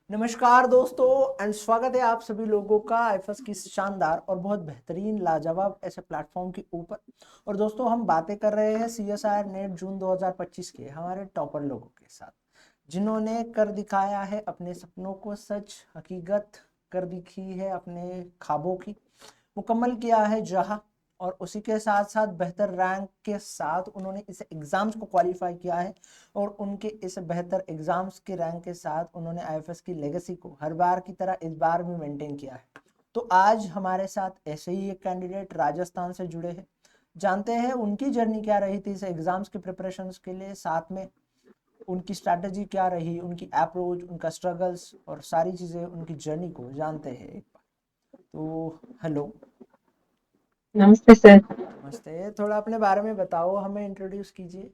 नमस्कार दोस्तों एंड स्वागत है आप सभी लोगों का आईएफएस की शानदार और बहुत बेहतरीन लाजवाब ऐसे प्लेटफॉर्म के ऊपर। और दोस्तों हम बातें कर रहे हैं सीएसआईआर नेट जून 2025 के हमारे टॉपर लोगों के साथ, जिन्होंने कर दिखाया है अपने सपनों को सच, हकीकत कर दिखी है अपने ख्वाबों की, मुकम्मल किया है जहां, और उसी के साथ साथ बेहतर रैंक के साथ उन्होंने इस एग्ज़ाम्स को क्वालिफाई किया है। और उनके इस बेहतर एग्ज़ाम्स के रैंक के साथ उन्होंने आईएफएस की लेगेसी को हर बार की तरह इस बार भी मेंटेन किया है। तो आज हमारे साथ ऐसे ही एक कैंडिडेट राजस्थान से जुड़े हैं, जानते हैं उनकी जर्नी क्या रही थी इस एग्ज़ाम्स के प्रिपरेशंस के लिए, साथ में उनकी स्ट्रैटेजी क्या रही, उनकी अप्रोच, उनका स्ट्रगल्स और सारी चीज़ें उनकी जर्नी को जानते हैं एक बार। तो हेलो। नमस्ते सर। नमस्ते, थोड़ा अपने बारे में बताओ, हमें इंट्रोड्यूस कीजिए।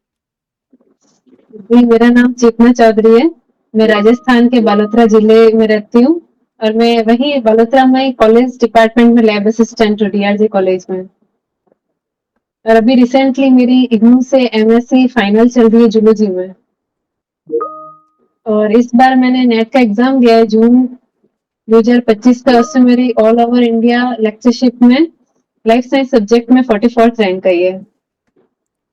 जी, मेरा नाम चेतना चौधरी है। मैं राजस्थान के बालोतरा जिले में रहती हूँ और मैं वही बालोतरा में कॉलेज डिपार्टमेंट में लैब असिस्टेंट हूँ डीआरजी कॉलेज में। और अभी रिसेंटली मेरी इग्नू से एमएससी फाइनल चल रही है जूलॉजी में। और इस बार मैंने नेट का एग्जाम दिया है जून 2025 का। उससे मेरी ऑल ओवर इंडिया लेक्चरशिप में लाइफ साइंस सब्जेक्ट में 44th रैंक आई है।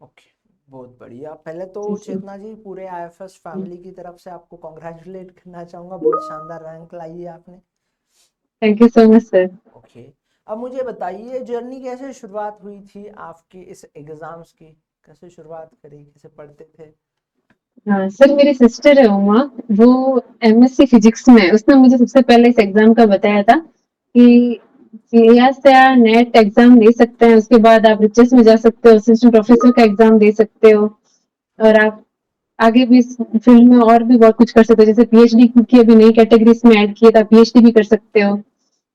ओके, बहुत बढ़िया। पहले तो जी सर। चेतना जी, पूरे आईएफएस फैमिली की तरफ से आपको कॉन्ग्रेचुलेट करना चाहूँगा, बहुत शानदार रैंक लाई है आपने। Thank you so much sir. Okay, अब मुझे बताइए जर्नी कैसे शुरुआत हुई थी आपकी इस एग्ज़ाम्स की, कैसे शुरुआत करी, कैसे पढ़ते थे? हाँ सर, मेरी सिस्टर है उमा, वो एमएससी फिजिक्स में है। उसने मुझे सबसे पहले इस एग्जाम का बताया था कि यहाँ से आप नेट एग्जाम दे सकते हैं, उसके बाद आप रिचेस में जा सकते हो, असिस्टेंट प्रोफेसर का एग्जाम दे सकते हो और आप आगे भी इस फील्ड में और भी बहुत कुछ कर सकते हो। जैसे पीएचडी की अभी नई कैटेगरी में ऐड की है, तो आप पीएचडी भी कर सकते हो।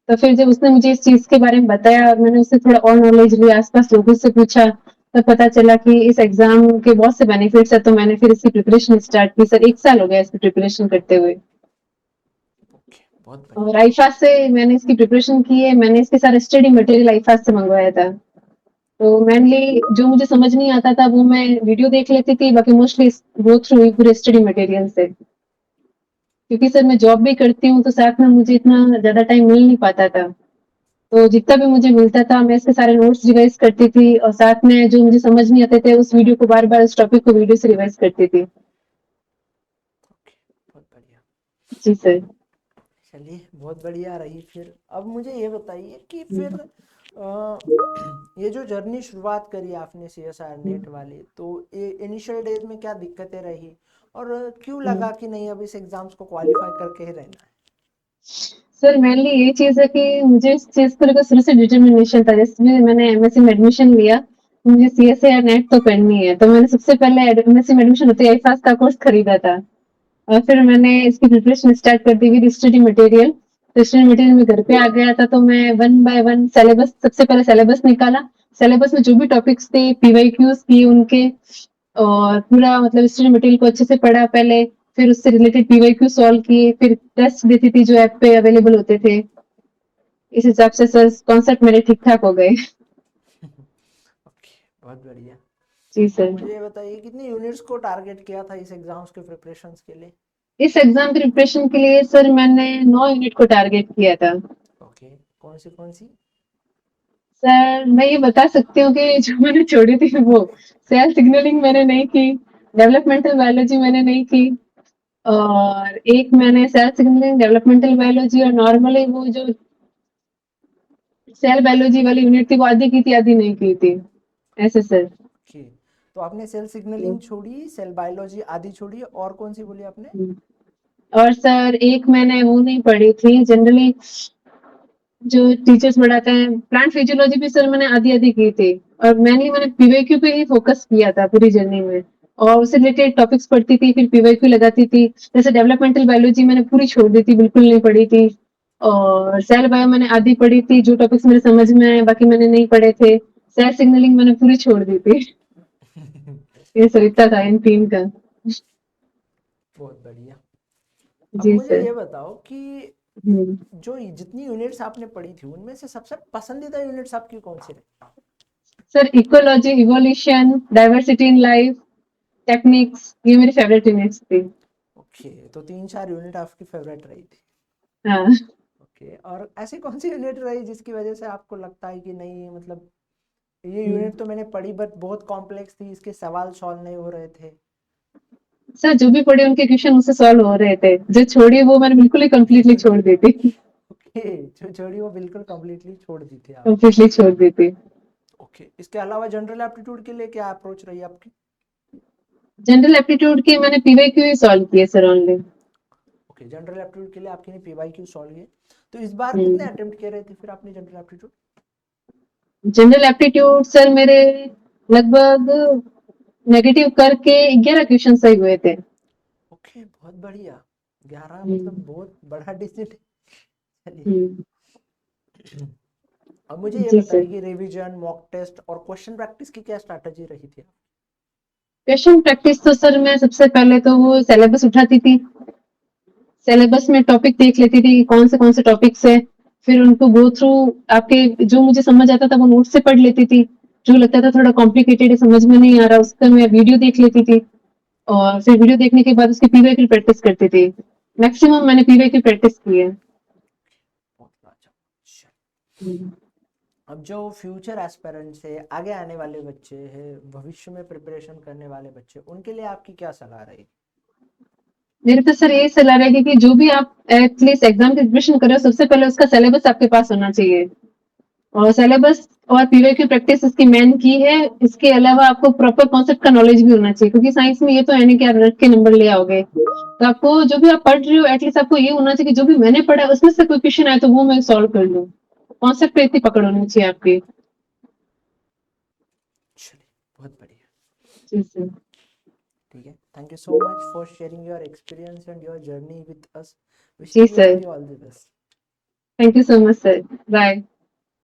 तो फिर जब उसने मुझे इस चीज के बारे में बताया और मैंने उससे थोड़ा और नॉलेज ली, आसपास लोगों से पूछा, तब पता चला कि इस एग्जाम के बहुत से बेनिफिट्स है। तो मैंने फिर इसकी प्रिपरेशन स्टार्ट की। सर 1 साल हो गया इसकी प्रिपरेशन करते हुए। ओके, बहुत और बढ़िया। आईफास से मैंने इसकी प्रिपरेशन की है। मैंने इसके सारे स्टडी मटेरियल आईफास से मंगवाया था। तो मेनली जो मुझे समझ नहीं आता था वो मैं वीडियो देख लेती थी, बाकी मोस्टली गो थ्रू हुई पूरे स्टडी मटेरियल से। क्योंकि सर मैं जॉब भी करती हूँ तो साथ में मुझे इतना ज्यादा टाइम मिल नहीं पाता था। तो जितना भी मुझे मिलता था मैं इसके सारे नोट्स रिवाइज करती थी और साथ में जो मुझे समझ नहीं आते थे उस वीडियो को बार बार, उस टॉपिक को वीडियो से रिवाइज करती थी। ओके, बहुत बढ़िया। जी सर। चलिए, बहुत बढ़िया रही। फिर अब मुझे ये बताइए कि फिर हम्म, ये जो जर्नी शुरुआत करी आपने सीएसआर नेट वाली, तो ये इनिशियल डेज में क्या दिक्कतें रही और क्यों हम्म। लगा कि नहीं अब इस एग्जाम्स को क्वालिफाई करके ही रहना है? सर मेनली ये चीज है कि मुझे इस चीज को लेकर शुरू से डिटर्मिनेशन था। जैसे भी मैंने एमएससी में एडमिशन लिया, मुझे सीएसए या नेट तो करनी है, तो मैंने सबसे पहले एमएससी में एडमिशन होते ही आईफास का कोर्स खरीदा था। और फिर मैंने इसकी प्रिपरेशन स्टार्ट कर दी विद स्टडी मटेरियल। तो स्टडी मटेरियल में घर पे आ गया था, तो मैं वन बाय वन सिलेबस, सबसे पहले सिलेबस निकाला। सिलेबस में जो भी टॉपिक्स थे पीवाईक्यूज किए उनके, और पूरा मतलब स्टडी मटेरियल को अच्छे से पढ़ा पहले। फिर उससे रिलेटेड पीवाईक्यू सॉल्व किए, फिर टेस्ट देती थी जो ऐप पे अवेलेबल होते थे। इस हिसाब से सर कॉन्सेप्ट मेरे ठीक ठाक हो गए। ओके, बहुत बढ़िया। जी अब सर। मुझे ये बताइए कितनी यूनिट्स को टारगेट किया था इस एग्जाम्स के प्रिपरेशंस के लिए? इस एग्जाम की प्रिपरेशन के लिए सर मैंने 9 यूनिट को टारगेट किया था। ओके, कौन सी कौन सी? सर मैं ये बता सकती हूँ कि जो मैंने छोड़ी थी वो सेल सिग्नलिंग मैंने नहीं की, डेवलपमेंटल बायोलॉजी मैंने नहीं की, और एक मैंने सेल सिग्नलिंग, डेवलपमेंटल बायोलॉजी और नॉर्मली वो जो सेल बायोलॉजी वाली यूनिट थी वो आधी की थी, आधी नहीं की थी। ऐसे सर। ओके, तो आपने सेल सिग्नलिंग छोड़ी, सेल बायोलॉजी आधी छोड़ी, और कौन सी बोली आपने? और सर एक मैंने वो नहीं पढ़ी थी, जनरली जो टीचर्स पढ़ाते हैं प्लांट फिजियोलॉजी भी सर मैंने आधी आधी की थी। और मैंने पीवाईक्यू पे ही फोकस किया था पूरी जर्नी में, और उससे रिलेटेड टॉपिक्स पढ़ती थी, फिर पीवाईक्यू लगाती थी। जैसे डेवलपमेंटल बायोलॉजी मैंने पूरी छोड़ दी थी, बिल्कुल नहीं पढ़ी थी। और सेल बायो मैंने आधी पढ़ी थी, जो टॉपिक्स मेरे समझ में आए बाकी मैंने नहीं पढ़े थे। सेल सिग्नलिंग मैंने पूरी छोड़ दी थी। ये सर इतना ओके, था इन तीन का। बहुत बढ़िया। अब जी मुझे सर। ये बताओ कि हम्म। जो जितनी यूनिट्स आपने पढ़ी थी उनमें से सबसे पसंदीदा यूनिट्स आपकी कौन सी रही? Sir ecology, evolution, diversity in life, techniques, ये मेरी फेवरेट यूनिट्स थी। ओके, तो 3-4 यूनिट आपकी फेवरेट रही थी। हाँ। ओके, और ऐसी कौन सी यूनिट रही जिसकी वजह से आपको लगता है कि नहीं, मतलब ये यूनिट तो मैंने पढ़ी बट बहुत कॉम्प्लेक्स थी, इसके सवाल सॉल्व नहीं हो रहे थे? सर जो भी पढ़े उनके क्वेश्चन मुझसे सॉल्व हो रहे थे, जो छोड़ी वो मैंने बिल्कुल ही कंप्लीटली छोड़ दी थी। ओके, जो छोड़ी वो बिल्कुल कंप्लीटली छोड़ दी थी आपने। कंप्लीटली छोड़ दी थी। ओके, इसके अलावा जनरल एप्टीट्यूड के लिए क्या अप्रोच रही आपकी? जनरल एप्टीट्यूड के मैंने पीवाईक्यू ही सॉल्व किए sir only. Okay, general aptitude के लिए आपने पीवाईक्यू सॉल्व किए। तो इस बार कितने अटेम्प्ट किए रहे थे फिर आपने general aptitude? General aptitude sir मेरे लगभग नेगेटिव करके 11 क्वेश्चन सही हुए थे। ओके, बहुत बढ़िया। 11 मतलब हम्म, बहुत बड़ा डिजिट। चलिए, हम्म, अब मुझे ये जी बताइए सर। कि रिवीजन, मॉक टेस्ट और क्वेश्चन प्रैक्टिस की क्या स्ट्रैटेजी रही थी? क्वेश्चन प्रैक्टिस तो सर मैं सबसे पहले तो वो सिलेबस उठाती थी, सिलेबस में टॉपिक देख लेती थी कि कौन से टॉपिक्स है, फिर उनको गो थ्रू, आपके जो मुझे समझ आता था वो नोट से पढ़ लेती थी, जो लगता था थोड़ा कॉम्प्लिकेटेड है समझ में नहीं आ रहा उसका मैं वीडियो देख लेती थी, और फिर वीडियो देखने के बाद उसकी पीवाई की प्रैक्टिस करती थी। मैक्सिमम मैंने पीवाई की प्रैक्टिस की है। बहुत अच्छा। चल, हम्म। अब जो फ्यूचर एस्पिरेंट्स है, आगे आने वाले बच्चे हैं, भविष्य में प्रिपरेशन करने वाले बच्चे, उनके लिए आपकी क्या सलाह रहेगी? मेरी तो सर यही सलाह रहेगी कि जो भी आप एटलीस्ट एग्जाम की प्रिपरेशन कर रहे हो सबसे पहले उसका सिलेबस आपके पास होना चाहिए, और सिलेबस और पीवाई की प्रैक्टिस इसकी मेन की है। इसके अलावा आपको प्रॉपर कॉन्सेप्ट का नॉलेज भी होना चाहिए, क्योंकि साइंस में ये तो है नहीं कि आप रट के नंबर ले आओगे, तो आपको जो भी आप पढ़ रहे हो एटलीस्ट आपको ये होना चाहिए कि जो भी मैंने पढ़ा है उसमें से कोई क्वेश्चन आए तो वो मैं सॉल्व कर लूँ। कॉन्सेप्ट पे इतनी पकड़ होनी चाहिए आपकी। चलिए, बहुत बढ़िया। जी सर। ठीक है, thank you so much for sharing your experience and your journey with us. जी wishing you sir, really all the best. Thank you so much sir. Bye.